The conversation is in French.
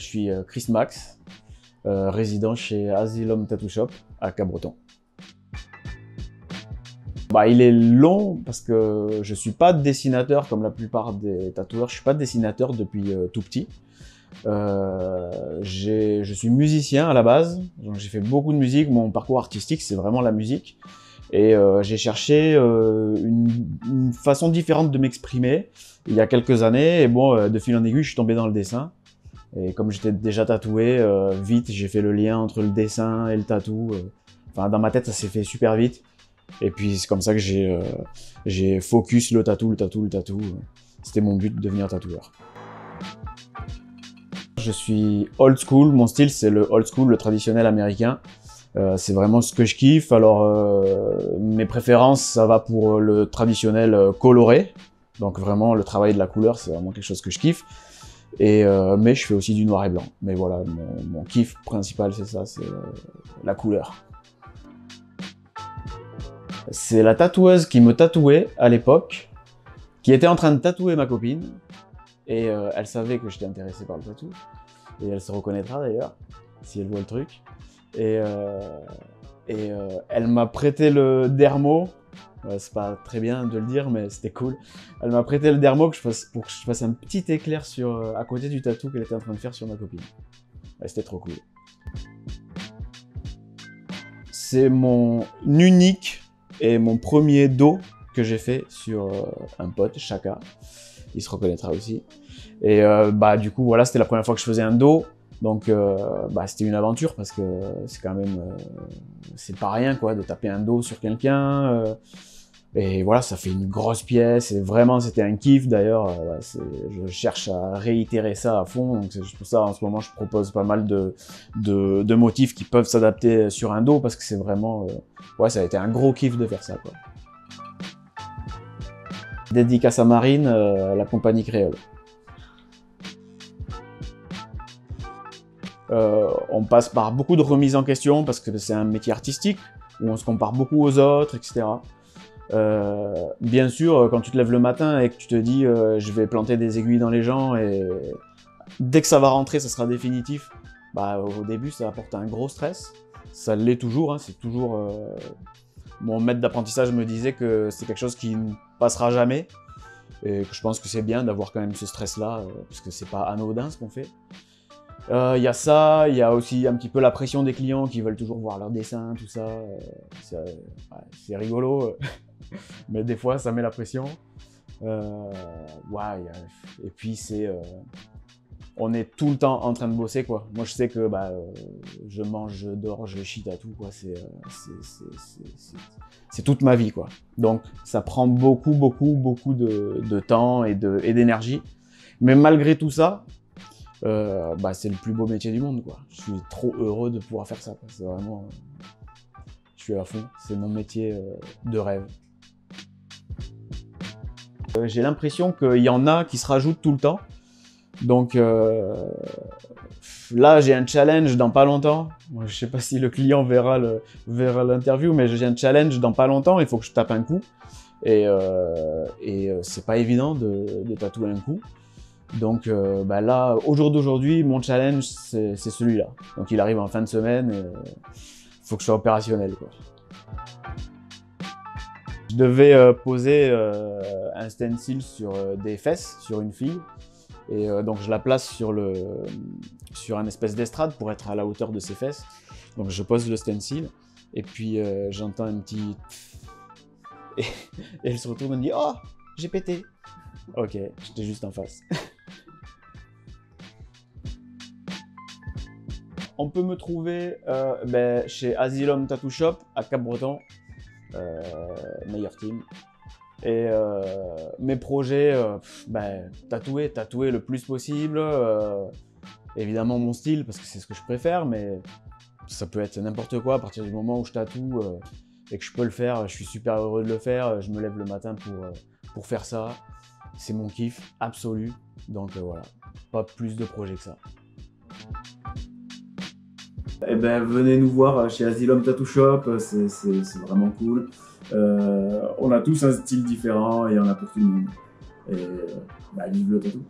suis Chris Max, résident chez Asylum Tattoo Shop à Cabreton. Il est long parce que je suis pas dessinateur comme la plupart des tatoueurs. Je suis pas dessinateur depuis tout petit. Je suis musicien à la base, donc j'ai fait beaucoup de musique. Mon parcours artistique, c'est vraiment la musique. Et j'ai cherché une façon différente de m'exprimer il y a quelques années. Et bon, de fil en aiguille, je suis tombé dans le dessin. Et comme j'étais déjà tatoué, vite, j'ai fait le lien entre le dessin et le tatou. Enfin, dans ma tête, ça s'est fait super vite. Et puis c'est comme ça que j'ai focus le tatou. C'était mon but de devenir tatoueur. Je suis old school, mon style c'est le old school, le traditionnel américain. C'est vraiment ce que je kiffe. Alors mes préférences, ça va pour le traditionnel coloré. Donc vraiment le travail de la couleur, c'est vraiment quelque chose que je kiffe. Mais je fais aussi du noir et blanc. Mais voilà, mon kiff principal c'est ça, c'est la couleur. C'est la tatoueuse qui me tatouait à l'époque, qui était en train de tatouer ma copine, et elle savait que j'étais intéressé par le tatou, et elle se reconnaîtra d'ailleurs, si elle voit le truc. Et elle m'a prêté le dermo, c'est pas très bien de le dire, mais c'était cool. Elle m'a prêté le dermo pour que je fasse un petit éclair à côté du tatou qu'elle était en train de faire sur ma copine. Ouais, c'était trop cool. C'est mon unique et mon premier dos que j'ai fait sur un pote, Chaka. Il se reconnaîtra aussi. Et du coup, voilà, c'était la première fois que je faisais un dos. Donc, c'était une aventure parce que c'est quand même... c'est pas rien, quoi, de taper un dos sur quelqu'un. Et voilà, ça fait une grosse pièce. Et vraiment, c'était un kiff. D'ailleurs, je cherche à réitérer ça à fond. Donc, c'est pour ça, en ce moment, je propose pas mal de motifs qui peuvent s'adapter sur un dos parce que c'est vraiment... ouais, ça a été un gros kiff de faire ça, quoi. Dédicace à Marine, la compagnie créole. On passe par beaucoup de remises en question parce que c'est un métier artistique où on se compare beaucoup aux autres, etc. Bien sûr, quand tu te lèves le matin et que tu te dis je vais planter des aiguilles dans les gens et dès que ça va rentrer, ça sera définitif, au début ça apporte un gros stress. Ça l'est toujours, hein, c'est toujours... Mon maître d'apprentissage me disait que c'est quelque chose qui ne passera jamais et que je pense que c'est bien d'avoir quand même ce stress-là parce que c'est pas anodin ce qu'on fait. Il y a ça, il y a aussi un petit peu la pression des clients qui veulent toujours voir leurs dessins, tout ça. C'est rigolo, mais des fois ça met la pression. Et puis on est tout le temps en train de bosser, quoi. Moi je sais que je mange, je dors, je chie à tout, quoi. C'est toute ma vie, quoi. Donc ça prend beaucoup de temps et d'énergie. Mais malgré tout ça, c'est le plus beau métier du monde, quoi. Je suis trop heureux de pouvoir faire ça, quoi. C'est vraiment... je suis à fond, c'est mon métier de rêve. J'ai l'impression qu'il y en a qui se rajoutent tout le temps. Donc là, j'ai un challenge dans pas longtemps. Moi, je sais pas si le client verra l'interview, mais j'ai un challenge dans pas longtemps. Il faut que je tape un coup. Et c'est pas évident de tatouer un coup. Donc là, au jour d'aujourd'hui, mon challenge, c'est celui-là. Donc il arrive en fin de semaine et faut que je sois opérationnel, quoi. Je devais poser un stencil sur des fesses, sur une fille. Et donc je la place sur un espèce d'estrade pour être à la hauteur de ses fesses. Donc je pose le stencil et puis j'entends un petit... et elle se retourne et me dit « Oh, j'ai pété !» Ok, j'étais juste en face. On peut me trouver chez Asylum Tattoo Shop à Cabreton, meilleur team. Et mes projets, tatouer le plus possible. Évidemment mon style, parce que c'est ce que je préfère, mais ça peut être n'importe quoi à partir du moment où je tatoue et que je peux le faire. Je suis super heureux de le faire. Je me lève le matin pour faire ça. C'est mon kiff absolu. Donc voilà, pas plus de projets que ça. Eh ben, venez nous voir chez Asylum Tattoo Shop, c'est vraiment cool. On a tous un style différent et il y en a pour tout le monde. Et vive le tatou!